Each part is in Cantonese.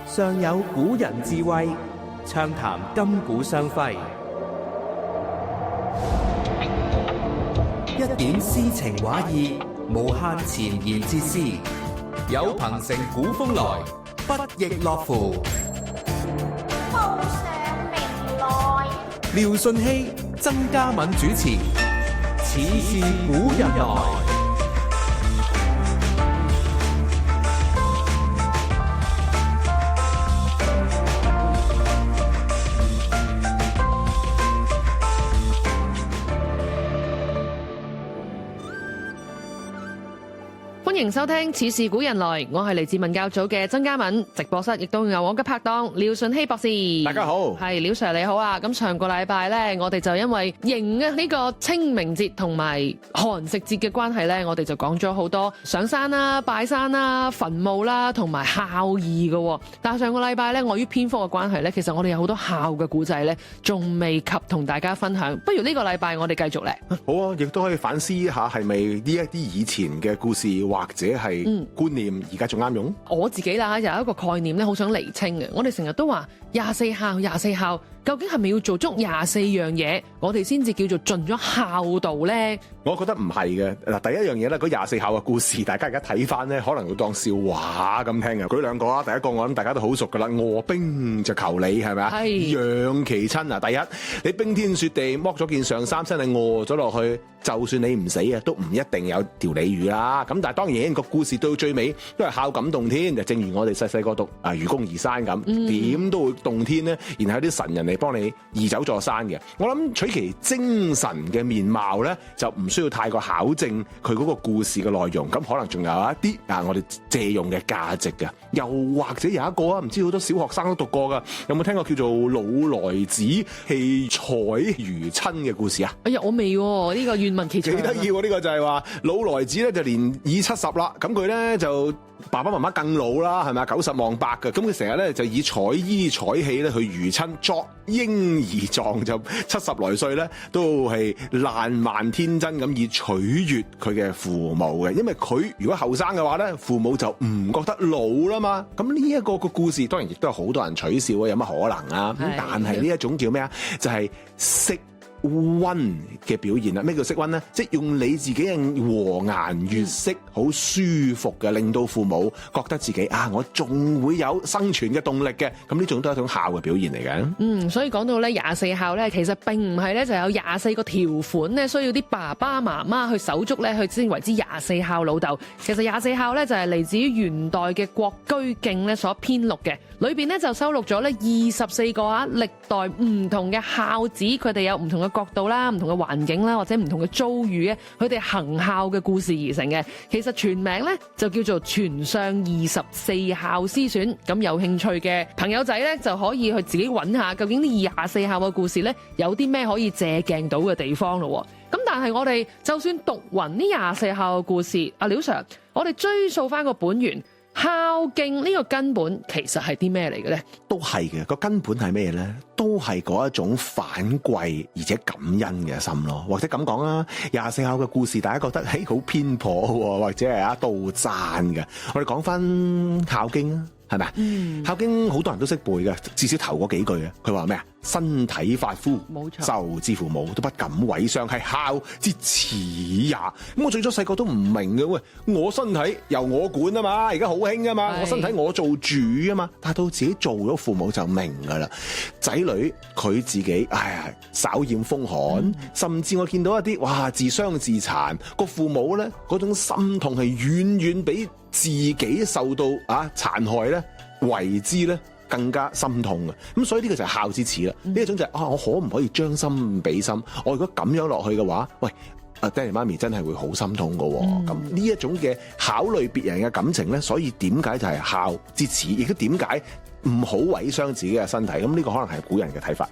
上有古人智慧，暢談今古相輝。一點詩情畫意，無限前言哲思，有朋城古風來，不亦樂乎。報上名來，廖順熙、曾嘉敏主持，似是古人來。歡迎收聽《似是古人來》，我係嚟自文教組嘅曾嘉敏，直播室亦都有我嘅拍檔廖順熙博士。大家好，係廖 Sir 你好啊！咁上個禮拜呢，我哋就因為迎呢個清明節同埋寒食節嘅關係呢，我哋就講咗好多上山啦、拜山啦、墳墓啦，同埋孝義嘅。但係上個禮拜呢，礙於篇幅嘅關係呢，其實我哋有好多孝嘅古仔呢，仲未及同大家分享。不如呢個禮拜我哋繼續嚟。好啊，亦都可以反思一下，係咪呢一啲以前嘅故事或者係觀念，而家仲啱用？我自己啦，有一個概念咧，好想釐清嘅。我哋成日都話24孝，究竟係咪要做足24樣嘢，我哋先至叫做盡咗孝道咧？我覺得唔係嘅。嗱，第一樣嘢咧，嗰24孝嘅故事，大家而家睇翻咧，可能會當笑話咁聽嘅。舉兩個啊，第一個我諗大家都好熟噶啦，餓兵就求鯉，係咪啊？係養其親啊！第一，你冰天雪地剝咗件上衫，真係餓咗落去，就算你唔死啊，都唔一定有條鯉魚啦。咁但係當然個故事到最尾都係孝感動天，就正如我哋細細個讀啊愚公移山咁，點都會動天咧。然後有啲神人嚟幫你移走座山嘅。我諗取其精神嘅面貌咧，就唔需要太過考證佢嗰個故事嘅內容。咁可能仲有一啲我哋借用嘅價值嘅。又或者有一個啊，唔知好多小學生都讀過噶，有冇聽過叫做老來子棄採魚親嘅故事啊？哎呀，我未喎，呢個願聞其詳。幾得意喎！呢個就係話老來子咧就年已70啦，咁佢咧就爸爸媽媽更老啦，係咪啊？90望百嘅，咁佢成日咧就以採衣採氣咧去魚親作嬰兒狀，就70來歲咧都係爛漫天真咁以取悅佢嘅父母嘅，因為佢如果後生嘅話咧，父母就唔覺得老啦嘛。咁呢一個個故事當然亦都有好多人取笑啊，有乜可能啊？咁但係呢一種叫咩啊？就係識溫嘅表現啦。咩叫識溫咧？即係用你自己嘅和顏悅色，好舒服嘅，令到父母覺得自己我仲會有生存嘅動力嘅。咁呢種都係一種孝嘅表現嚟嘅。所以講到咧24孝咧，其實並唔係咧就有24個條款咧，需要啲爸爸媽媽去守足咧，去先為之24孝老豆。其實24孝咧就係嚟自於元代嘅《國居敬》咧所編錄嘅，裏邊咧就收錄咗咧24個歷代唔同嘅孝子，佢哋有唔同嘅角度啦、唔同嘅環境啦，或者唔同嘅遭遇咧，佢哋行孝嘅故事而成嘅。其實全名咧就叫做《全相24孝詩選》。咁有興趣嘅朋友仔咧就可以去自己揾下，究竟呢24孝嘅故事咧有啲咩可以借鏡到嘅地方咯。咁但係我哋就算讀勻呢24孝嘅故事，阿廖 Sir，我哋追溯翻個本源。孝敬呢個根本其實係啲咩嚟嘅咧？都係嘅，個根本係咩咧？都係嗰一種反饋而且感恩嘅心咯。或者咁講啦，24孝嘅故事，大家覺得好偏頗喎，或者係到讚嘅。我哋講翻孝經啊，係咪啊？孝經好多人都識背嘅，至少頭嗰幾句啊。佢話咩啊？身體髮膚，冇錯，受之父母，都不敢毀傷，係孝之始也。咁我最初細個都唔明嘅，喂，我身體由我管啊嘛，而家好興啊嘛，我身體我做主啊嘛。但係到自己做咗父母就明噶啦，仔女佢自己稍染風寒，甚至我見到一啲自傷自殘，個父母咧嗰種心痛係遠遠比自己受到殘害咧為之咧更加心痛嘅。咁所以呢個就係孝之始啦。呢一種就係我可唔可以將心比心？我如果咁樣落去嘅話，喂，爹哋媽咪真係會好心痛㗎喎。咁呢一種嘅考慮別人嘅感情咧，所以點解就係孝之始，亦都點解唔好毀傷自己嘅身體？咁呢個可能係古人嘅睇法。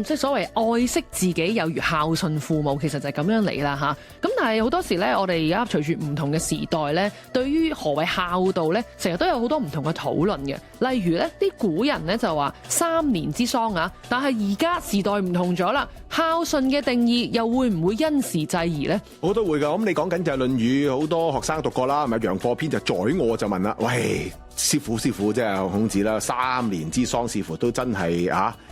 即係所謂愛惜自己有如孝順父母，其實就係咁樣嚟啦嚇。咁但係好多時咧，我哋而家隨住唔同嘅時代咧，對於何謂孝道咧，成日都有好多唔同嘅討論嘅。例如咧，啲古人咧就話3年之喪啊，但係而家時代唔同咗啦，孝順嘅定義又會唔會因時制宜咧？我覺得會㗎。咁你講緊就係《論語》，好多學生讀過啦，係咪？陽貨篇就宰我就問啦，喂，師傅即係孔子啦，3年之喪似乎都真係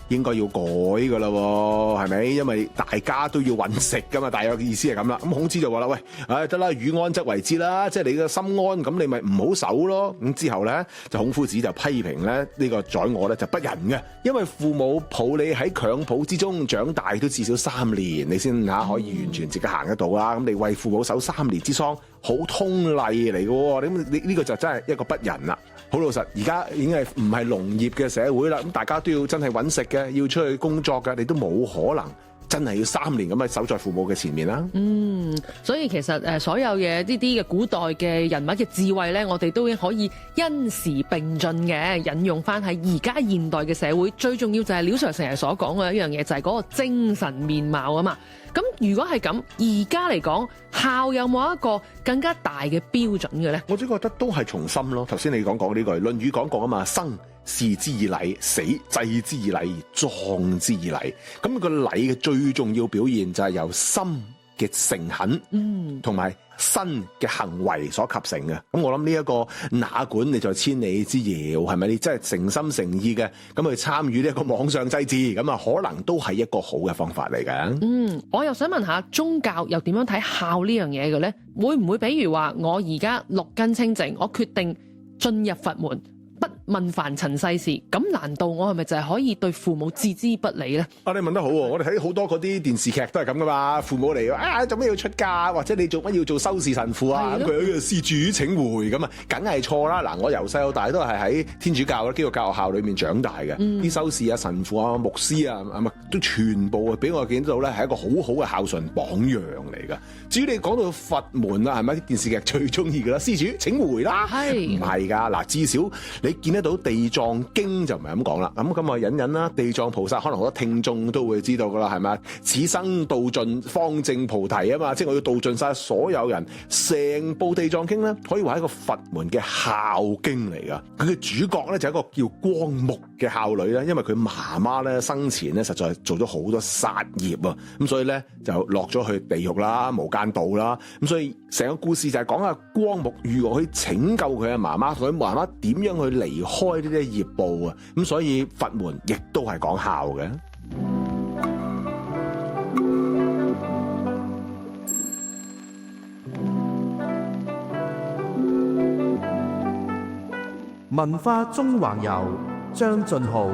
應該要改噶啦，係咪？因為大家都要揾食噶嘛，大約嘅意思係咁啦。咁孔子就話啦，喂，得啦，與安則為之啦，即係你嘅心安，咁你咪唔好守咯。咁之後咧，就孔夫子就批評咧呢個宰我咧就不仁嘅，因為父母抱你喺襁褓之中長大都至少3年，你先可以完全自己行得到啦。咁你為父母守3年之喪，好通例嚟嘅喎。咁你呢個就真係一個不仁啦。好老實，而家已經係唔係農業嘅社會啦，咁大家都要真係揾食嘅，要出去工作嘅，你都冇可能真係要3年咁樣守在父母嘅前面啦。所以其實所有嘢呢啲嘅古代嘅人物嘅智慧咧，我哋都可以因時並進嘅引用翻喺而家現代嘅社會。最重要就係廖 Sir 成日所講嘅一樣嘢，就係嗰個精神面貌啊嘛。咁如果係咁，而家嚟講，孝有冇一個更加大嘅標準嘅咧？我只覺得都係從心咯。頭先你講呢句《論語》講過啊嘛，生事之以禮，死祭之以禮，葬之以禮。咁個禮嘅最重要表現就係由心嘅誠懇，同埋身嘅行為所及成嘅。咁我諗呢一個哪管你在千里之遙，係咪？你真係誠心誠意嘅咁去參與呢一個網上祭祀，咁可能都係一個好嘅方法嚟嘅。我又想問下宗教又點樣睇孝呢樣嘢嘅咧？會唔會比如話我而家6根清淨，我決定進入佛門，不問凡塵世事，咁難道我係咪就係可以對父母置之不理咧？你問得好喎！我哋睇好多嗰啲電視劇都係咁噶嘛，父母嚟做咩要出家，或者你做乜要做修士神父啊？咁佢施主請回咁啊，梗係錯啦！嗱，我由細到大都係喺天主教基督教學校裏面長大嘅，啲修士啊、神父啊、牧師啊，都全部俾我見到咧係一個好好嘅孝順榜樣嚟噶。至於你講到佛門啊，係咪電視劇最中意噶啦？施主請回啦，唔係噶嗱，至少你見得到地藏經就唔係咁講啦。咁啊引啦，地藏菩薩可能好多聽眾都會知道噶啦，係咪？此生度盡方證菩提啊嘛，即係我要度盡晒所有人。成部地藏經咧，可以話係一個佛門嘅孝經嚟噶。佢嘅主角咧就係一個叫光目嘅孝女啦，因為佢媽媽咧生前咧實在做咗好多殺業啊，咁所以咧就落咗去地獄啦、無間道啦。咁所以成個故事就係講下光目如何去拯救佢嘅媽媽，同佢媽媽點樣去離開呢啲業報啊。咁所以佛門亦都係講孝嘅。文化縱橫遊，張俊浩。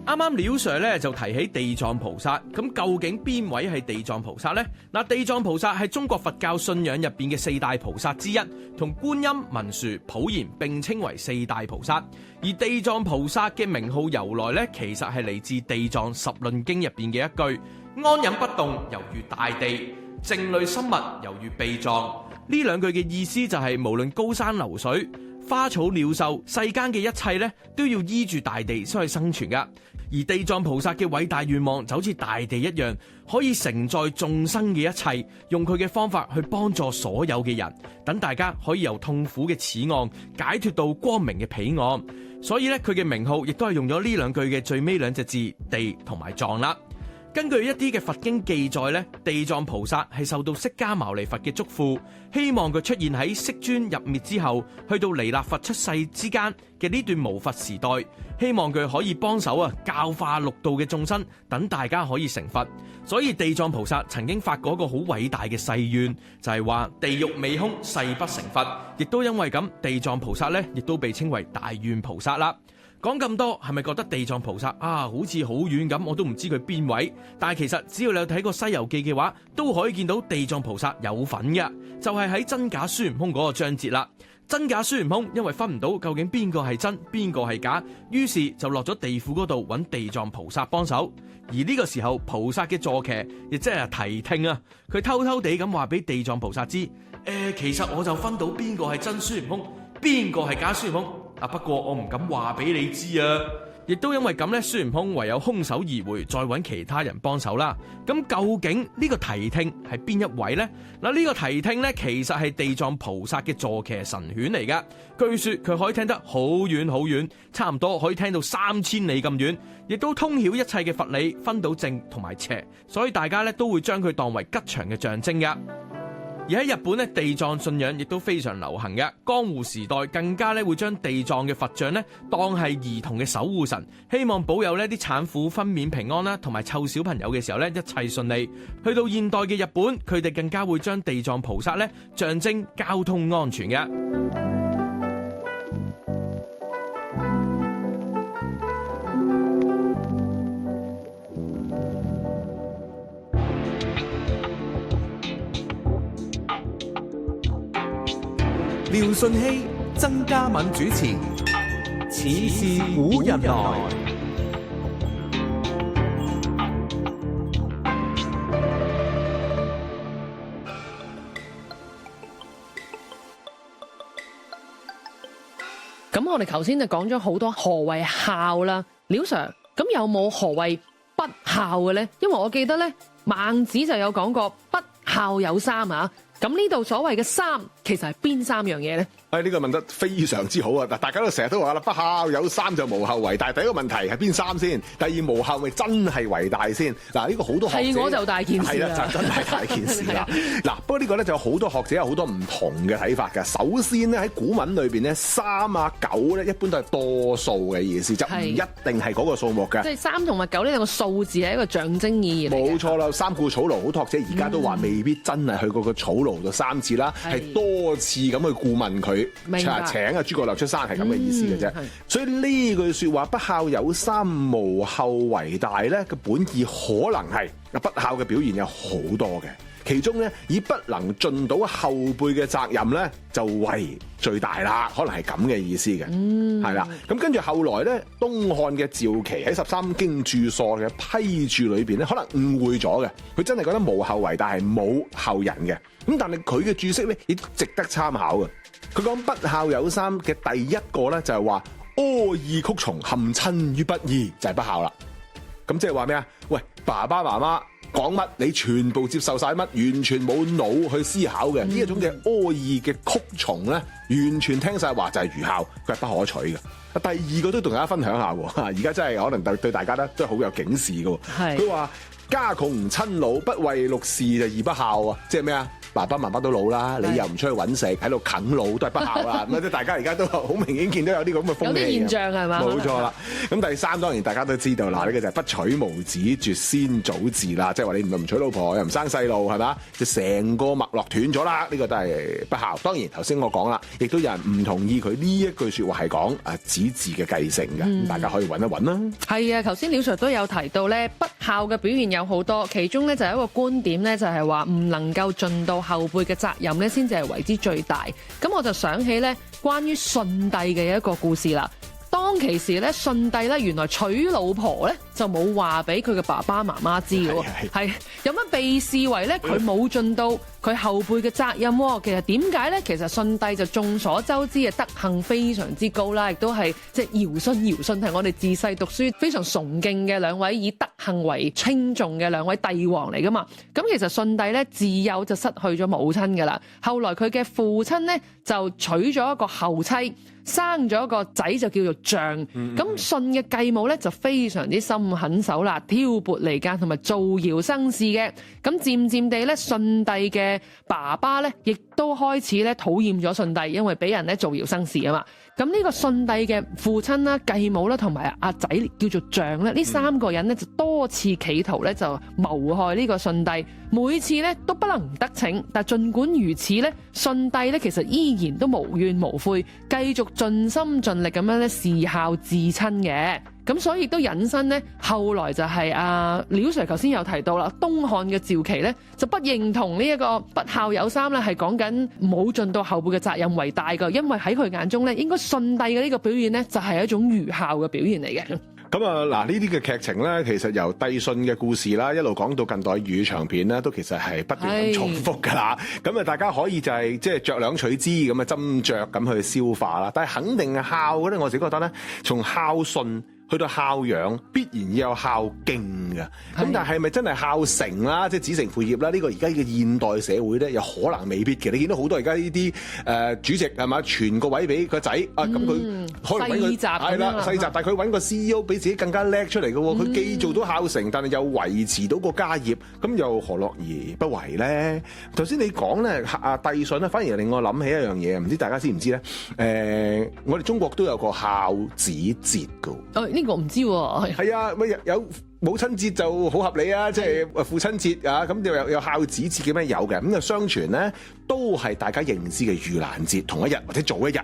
啱啱廖 Sir 咧就提起地藏菩薩，咁究竟邊位係地藏菩薩呢？嗱，地藏菩薩係中國佛教信仰入邊嘅4大菩薩之一，同觀音、文殊、普賢並稱為4大菩薩。而地藏菩薩嘅名號由來呢，其實係嚟自《地藏十論經》入邊嘅一句：安忍不動，猶如大地；靜慮心物，猶如地藏。呢兩句嘅意思就係無論高山流水、花草鳥獸，世間嘅一切呢，都要依住大地先可以生存噶。而地藏菩薩嘅偉大願望就好似大地一樣，可以承載眾生嘅一切，用佢嘅方法去幫助所有嘅人，等大家可以由痛苦嘅此岸解脫到光明嘅彼岸。所以咧，佢嘅名號亦都係用咗呢兩句嘅最尾2隻字地同埋藏啦。根據一啲嘅佛經記載咧，地藏菩薩係受到釋迦牟尼佛嘅囑咐，希望佢出現喺釋尊入滅之後，去到彌勒佛出世之間嘅呢段無佛時代，希望佢可以幫手教化六道嘅眾生，等大家可以成佛。所以地藏菩薩曾經發過一個好偉大嘅誓願，就係話地獄未空，誓不成佛。亦都因為咁，地藏菩薩咧亦都被稱為大願菩薩啦。講咁多，係咪覺得地藏菩薩好似好遠咁？我都唔知佢邊位。但係其實只要你有睇過《西遊記》嘅話，都可以見到地藏菩薩有份嘅，就係喺真假孫悟空嗰個章節啦。真假孫悟空因為分唔到究竟邊個係真邊個係假，於是就落咗地府嗰度揾地藏菩薩幫手。而呢個時候，菩薩嘅坐騎亦即係提聽啊，佢偷偷地咁話俾地藏菩薩知，其實我就分到邊個係真孫悟空，邊個係假孫悟空。不過我唔敢話俾你知啊。亦都因為咁咧，孫悟空唯有空手而回，再揾其他人幫手啦。咁究竟呢個提聽係邊一位呢？嗱，呢個提聽咧，其實係地藏菩薩嘅坐騎神犬嚟噶。據說佢可以聽得好遠好遠，差唔多可以聽到3000里咁遠，亦都通曉一切嘅佛理，分到正同埋邪，所以大家咧都會將佢當為吉祥嘅象徵噶。而喺日本咧，地藏信仰亦都非常流行嘅。江戶時代更加咧會將地藏嘅佛像咧當係兒童嘅守護神，希望保佑呢啲產婦分娩平安啦，同埋湊小朋友嘅時候咧一切順利。去到現代嘅日本，佢哋更加會將地藏菩薩咧象徵交通安全嘅。廖順熙、曾嘉敏主持，似是古人來。咁我哋頭先就講咗好多何謂孝啦，廖 Sir， 咁有冇何謂不孝嘅咧？因為我記得咧，孟子就有講過不孝有三啊。咁呢度所謂嘅三，其實係邊三樣嘢咧？呢個問得非常之好啊！嗱，大家都成日都話啦，不孝有三就無後為大。第一個問題係邊三先？第二，無後咪真係為大先？嗱，呢個好多學者係我就大件事啦，係啦，就真係大件事啦。嗱，不過呢個咧就有好多學者有好多唔同嘅睇法㗎。首先咧喺古文裏邊咧，三啊九咧一般都係多數嘅意思，就唔一定係嗰個數目嘅。即係三同埋九呢兩個數字係一個象徵意義嚟嘅。冇錯啦，三顧草廬，好多學者而家都話未必真係去過個草廬度3次啦，係多次咁去顧問佢，請啊諸葛亮出山係咁嘅意思嘅啫。所以呢句說話不孝有三，無後為大咧嘅本意可能係不孝嘅表現有好多嘅，其中咧以不能盡到後輩嘅責任咧就為最大啦，可能係咁嘅意思嘅，係啦。咁跟住後來咧，東漢嘅趙岐喺13經注疏嘅批注裏邊咧，可能誤會咗嘅，佢真係覺得無後為大係冇後人嘅。咁但係佢嘅注釋咧亦都值得參考嘅。佢講不孝有三嘅第一個咧就係話阿諛曲從，陷親於不義，就係不孝啦。咁即係話咩啊？喂，爸爸媽媽講乜你全部接受晒乜，完全冇腦去思考嘅呢一種嘅阿諛嘅曲從咧，完全聽晒話就係愚孝，佢係不可取嘅。第二個都同大家分享下喎，而家真係可能對大家咧都係好有警示嘅。佢話家窮親老，不為祿事就而不孝啊！即係咩啊？爸爸媽媽都老啦，你又唔出去揾食，喺度啃老都係不孝啦。咁即係大家而家都好明顯見到有啲咁嘅風氣，有啲現象係嘛？冇錯啦。咁第三當然大家都知道啦，呢個就係不娶無子，絕先祖嗣啦。即係話你唔娶老婆又唔生細路係嘛？就成個脈絡斷咗啦。呢個都係不孝。當然頭先我講啦，亦都有人唔同意佢呢一句説話係講子嗣嘅繼承嘅。咁大家可以揾一揾啦。係啊，頭先廖 Sir 都有提到咧，不孝嘅表現有好多，其中咧就有一個觀點咧，就係話唔能夠盡到後輩嘅責任咧，先至係為之最大。咁我就想起咧，關於舜帝嘅一個故事啦。當其時咧，舜帝咧原來娶老婆咧就冇話俾佢嘅爸爸媽媽知嘅喎，係有乜被視為咧佢冇盡到佢後輩嘅責任喎。其實點解咧？其實舜帝就眾所周知嘅德行非常之高啦，亦都係即係堯舜係我哋自細讀書非常崇敬嘅兩位以德行為稱頌嘅兩位帝王嚟噶嘛。咁其實舜帝咧自幼就失去咗母親噶啦，後來佢嘅父親咧就娶咗一個後妻，生咗一個仔就叫做象。咁舜嘅繼母咧就非常之心狠手辣，挑撥離間同埋造謠生事嘅。咁漸漸地咧，舜帝嘅爸爸咧亦都開始咧討厭咗舜帝，因為俾人咧造謠生事啊嘛。咁呢個舜帝嘅父親啦、繼母啦同埋阿仔叫做象咧，呢三個人咧就多次企圖咧就謀害呢個舜帝，每次咧都不能得逞。但儘管如此咧，舜帝咧其實依然都無怨無悔，繼續盡心盡力咁樣咧事孝至親嘅。咁所以都引申咧，後來就係廖 Sir 頭先有提到啦，東漢嘅趙岐咧就不認同呢一個不孝有三咧，係講緊冇盡到後輩嘅責任為大㗎，因為喺佢眼中咧，應該舜帝嘅呢個表現咧就係一種愚孝嘅表現嚟嘅。咁啊，嗱呢啲嘅劇情咧，其實由帝舜嘅故事啦，一路講到近代粵語長片咧，都其實係不斷咁重複㗎啦。咁啊，大家可以就係即係酌量取之咁啊，斟酌咁去消化啦。但係肯定係孝嘅咧，我自己覺得咧，從孝順去到孝養，必然要有孝敬嘅。咁但係咪真係孝成啦？即係子承父業啦？呢個而家嘅現代社會咧，有可能未必嘅。你見到好多而家呢啲主席係嘛，傳個位俾個仔啊，咁佢可能揾個係啦世襲，但係佢揾個 CEO 比自己更加叻出嚟嘅喎。佢既做到孝成，但係又維持到個家業，咁又何樂而不為咧？頭先你講咧遞信咧，反而令我諗起一樣嘢，唔知大家知唔知咧？我哋中國都有個孝子節㗎。呢個唔知喎。係啊，有母親節就好合理啊，即係父親節啊，咁有孝子節嘅咩有嘅，咁就相傳咧都係大家認知嘅盂蘭節同一日或者早一日。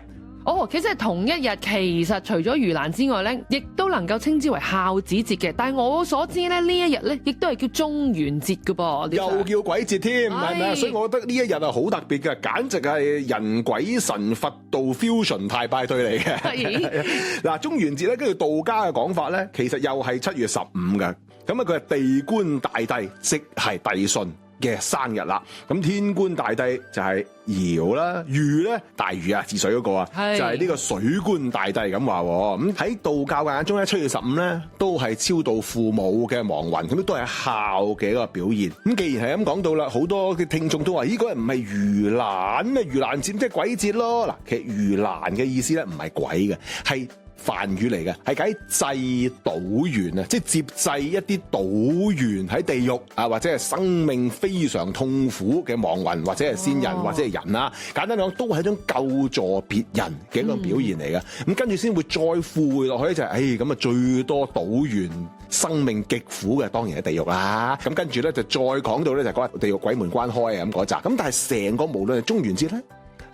哦，其實係同一日，其實除咗盂蘭之外咧，亦都能夠稱之為孝子節嘅。但係我所知咧，呢一日咧，亦都係叫中元節㗎噃，又叫鬼節添，係咪啊？所以我覺得呢一日係好特別嘅，簡直係人鬼神佛道 fusion 大派對嚟嘅。嗱，中元節咧，跟住道家嘅講法咧，其實又係7月15嘅。咁啊，佢係地官大帝，即係帝舜嘅生日啦。咁天官大帝就係堯啦，禹咧大禹啊，治水嗰個啊，就係呢個水官大帝咁話。咁喺道教嘅眼中咧，7月15咧都係超度父母嘅亡魂，咁都係孝嘅一個表現。咁既然係咁講到啦，好多嘅聽眾都話：咦，嗰日唔係盂蘭咩？盂蘭節即係鬼節咯。嗱，其實盂蘭嘅意思咧唔係鬼嘅，係梵語嚟嘅，係解祭賭員啊，即係接濟一啲賭員喺地獄啊，或者係生命非常痛苦嘅亡魂，或者係先人，或者係人啦。簡單講，都係一種救助別人嘅一個表現嚟嘅。咁跟住先會再附會落去就係，咁啊最多賭員生命極苦嘅，當然係地獄啦。咁跟住咧就再講到咧就講地獄鬼門關開啊咁嗰集。咁但係成個無論係中元節咧、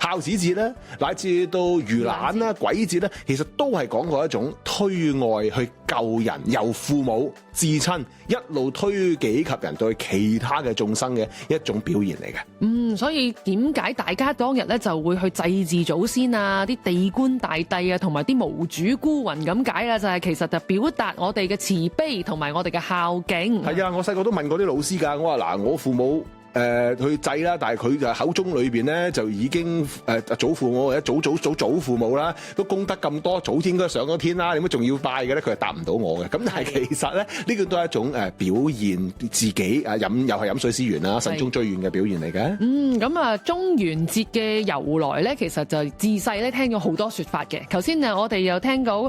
孝子節咧，乃至到盂蘭啦、鬼節咧，其實都係講過一種推愛去救人，由父母至親一路推己及人對其他嘅眾生嘅一種表現嚟嘅。所以點解大家當日咧就會去祭祀祖先啊、啲地官大帝啊，同埋啲無主孤魂咁解啦？就係其實就表達我哋嘅慈悲同埋我哋嘅孝敬。係啊，我細個都問過啲老師㗎，我話嗱，我父母去祭啦，但係佢就口中裏邊咧就已經祖父母或者祖父母啦，都功德咁多，早應該上咗天啦，點解仲要拜嘅咧？佢係答唔到我嘅。咁但係其實咧，呢個都係一種表現自己又係飲水思源啦，慎終追遠嘅表現嚟嘅。咁啊，中元節嘅由來咧，其實就自細咧聽咗好多說法嘅。頭先我哋又聽到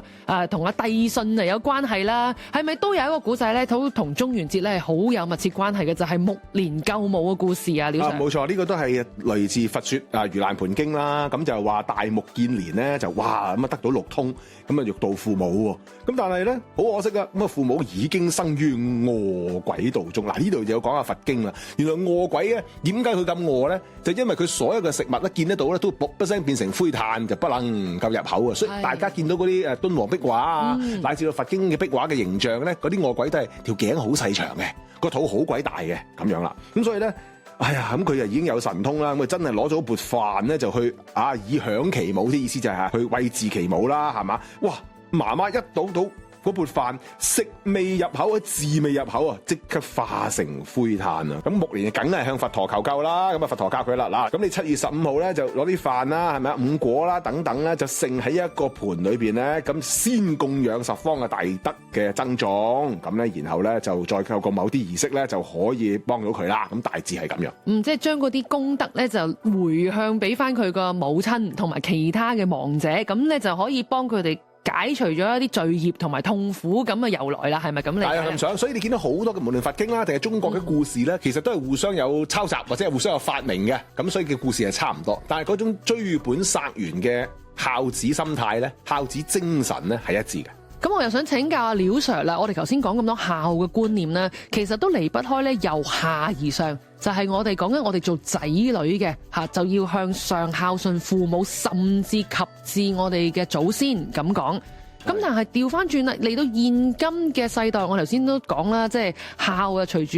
同阿帝舜有關係啦，係咪都有一個古仔咧，都同中元節咧係好有密切關係嘅？就係目連救母嘅故事啊！冇錯，呢個都係來自佛說盂蘭盆經啦。咁就話大目犍連咧就哇咁啊得到六通，咁啊欲度父母喎。咁但係咧好可惜啊，咁啊父母已經生於餓鬼道中。嗱，呢度就有講下佛經啦。原來餓鬼咧點解佢咁餓咧？就因為佢所有嘅食物咧見得到咧都卜一聲變成灰炭，就不能夠入口啊。所以大家見到嗰啲敦煌壁畫啊，乃至到佛經嘅壁畫嘅形象咧，嗰啲餓鬼都係條頸好細長嘅，個肚好鬼大嘅咁樣啦。咁所以咧，哎呀，咁佢就已經有神通啦。咁佢真係攞咗缽飯咧，就去以享其母，啲意思就係去餵飼其母啦，係嘛？哇！媽媽一倒嗰缽飯食未入口，字未入口啊，即刻化成灰炭啊！咁目連梗係向佛陀求救啦。咁啊，佛陀教佢啦，嗱，咁你7月15號咧就攞啲飯啦，係咪啊？五果啦等等咧，就盛喺一個盤裏邊咧，咁先供養十方嘅大德嘅僧眾，咁咧然後咧就再透過某啲儀式咧就可以幫到佢啦。咁大致係咁樣。即係將嗰啲功德咧就回向俾翻佢個母親同埋其他嘅亡者，咁咧就可以幫佢哋解除咗一啲罪孽同埋痛苦咁嘅由來啦，係咪咁嚟？係啊，咁想，所以你見到好多嘅無論佛經啦，定係中國嘅故事咧，其實都係互相有抄襲或者係互相有發明嘅，咁所以嘅故事係差唔多。但係嗰種追本溯源嘅孝子心態咧，孝子精神咧係一致嘅。咁我又想請教阿廖 Sir 啦，我哋頭先講咁多孝嘅觀念咧，其實都離不開咧由下而上，就係我哋講緊我哋做仔女嘅就要向上孝順父母，甚至及至我哋嘅祖先咁講。咁但係調翻轉啦，嚟到現今嘅世代，我頭先都講啦，即係孝啊，隨住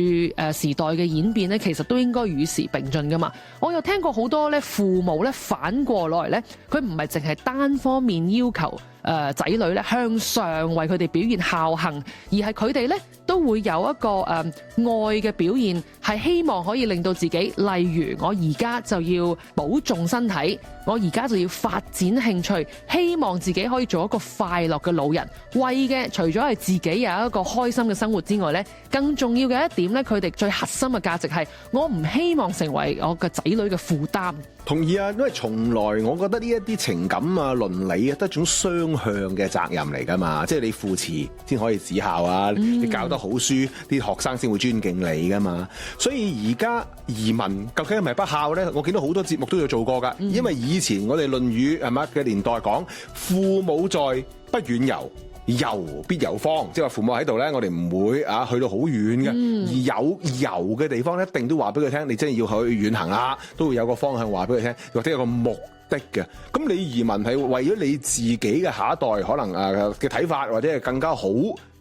時代嘅演變咧，其實都應該與時並進噶嘛。我又聽過好多咧父母咧反過來咧，佢唔係淨係單方面要求仔女咧向上為佢哋表現孝行，而係佢哋咧都會有一個愛嘅表現，係希望可以令到自己，例如我而家就要保重身體，我而家就要發展興趣，希望自己可以做一個快樂樂嘅老人，為嘅除咗係自己有一個開心嘅生活之外咧，更重要嘅一點咧，佢哋最核心嘅價值係我唔希望成為我嘅仔女嘅負擔。同意啊，因為從來我覺得呢一啲情感啊、倫理啊，都係一種雙向嘅責任嚟噶嘛。即係你父慈先可以子孝啊，你教得好書，啲學生先會尊敬你噶嘛。所以而家移民究竟係咪不孝咧？我見到好多節目都有做過噶，因為以前我哋《論語》係咪嘅年代講父母在，不遠遊。遊必有方，即係話父母喺度咧，我哋唔會去到好遠嘅，而有遊嘅地方咧，一定都話俾佢聽，你真係要去遠行啦，都會有個方向話俾佢聽，或者有個目的嘅。咁你移民係為咗你自己嘅下一代可能嘅睇法，或者係更加好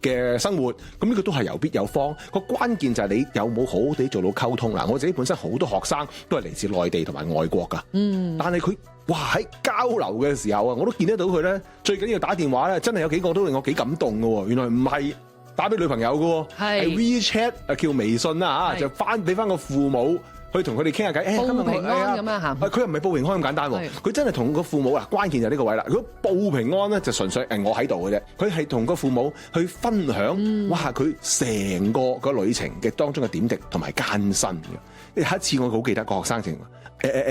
嘅生活，咁呢個都係遊必有方。個關鍵就係你有冇好好地做到溝通啦。我自己本身好多學生都係嚟自內地同埋外國噶，但係佢喺交流嘅時候啊，我都見得到佢咧。最緊要打電話咧，真係有幾個都令我幾感動嘅。原來唔係打俾女朋友嘅，係 WeChat 叫微信啦，就俾翻個父母去同佢哋傾下偈，報平安咁啊嚇。佢又唔係報平安咁簡單，佢真係同個父母關鍵就係呢個位啦。如果報平安咧，就純粹我喺度嘅啫。佢係同個父母去分享，佢成個旅程嘅當中嘅點滴同埋艱辛嘅。有一次我好記得個學生情。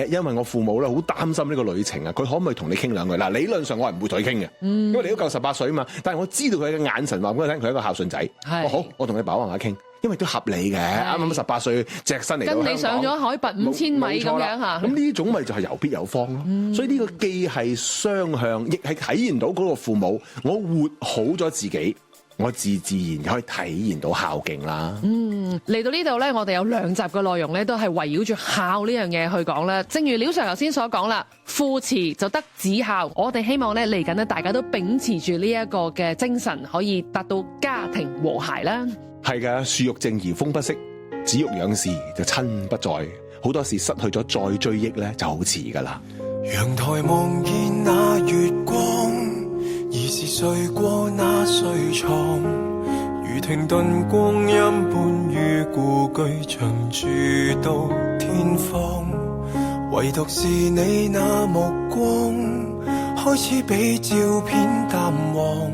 因為我父母咧好擔心呢個旅程啊，佢可唔可以同你傾兩句？嗱，理論上我係唔會同佢傾嘅，因為你都夠18歲啊嘛。但係我知道佢嘅眼神話俾我聽，佢係一個孝順仔。好，我同佢爸爸媽媽傾，因為都合理嘅，啱啱18歲隻身嚟到香港，跟你上咗海拔5000米咁樣嚇。咁呢種咪就係遊必有方咯。所以呢個既係雙向，亦係體現到嗰個父母，我活好咗自己。我自然可以體驗到孝敬啦。嚟到呢度咧，我哋有2集嘅內容咧，都係圍繞住孝呢樣嘢去講啦。正如廖 Sir 頭先所講啦，父慈就得子孝。我哋希望咧嚟緊咧，大家都秉持住呢一個嘅精神，可以達到家庭和諧啦。係㗎，樹欲靜而風不息，子欲養時就親不在。好多時失去咗再追憶咧，就好遲㗎啦。陽台望見那月光，兒時睡過那睡床，如停頓光陰般於故居長住到天荒。唯獨是你那目光，開始比照片淡忘，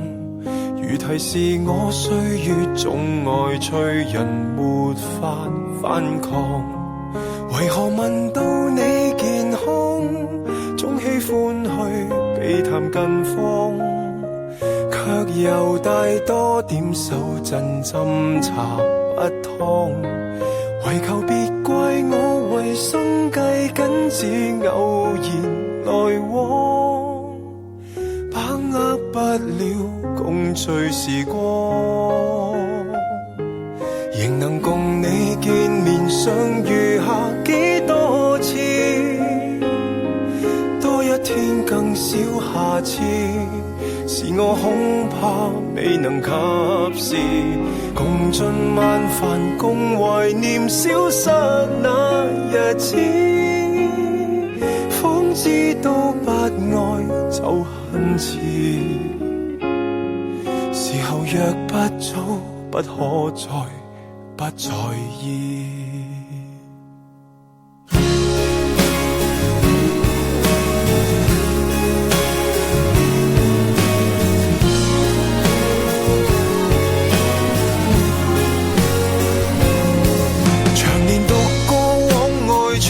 如提示我歲月總愛催人沒法反抗。為何問到你健康，總喜歡去避談近況，卻又帶多點手震斟茶不湯。為求別怪我為生計緊，只偶然來往，把握不了共聚時光。仍能共你見面相遇下幾多次，多一天更少下次，是我恐怕未能及時共進晚飯，共懷念消失那日子。方知道不愛就很遲，時候若不早，不可再不在意。長年讀過往外闖，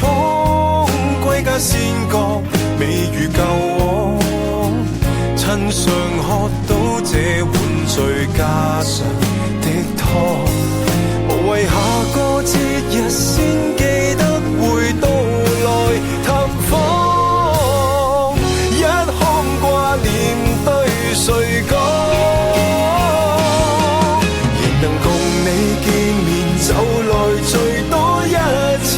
歸家先覺未如舊往，親上喝到這碗最家常的湯。為下個節日先記得會到來探訪，一腔掛念對誰講，仍能共你見面就來最多一次，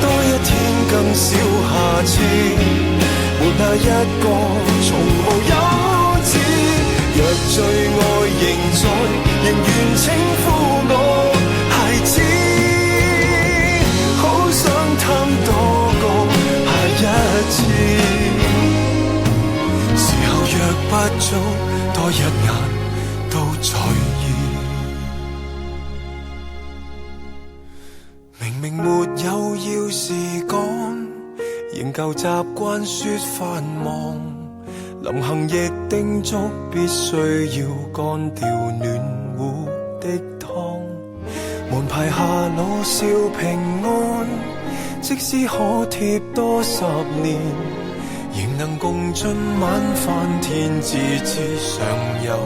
多一天更少下次，沒那一個從無休止，若最愛仍在，仍願稱呼我孩子，好想貪多個下一次，時候若不早，多一眼都在意。明明沒有要事趕，仍舊習慣說繁忙，臨行亦叮囑必須要乾掉暖壺的湯，門牌下老少平安，即使可貼多10年，仍能共進晚飯，天知之上有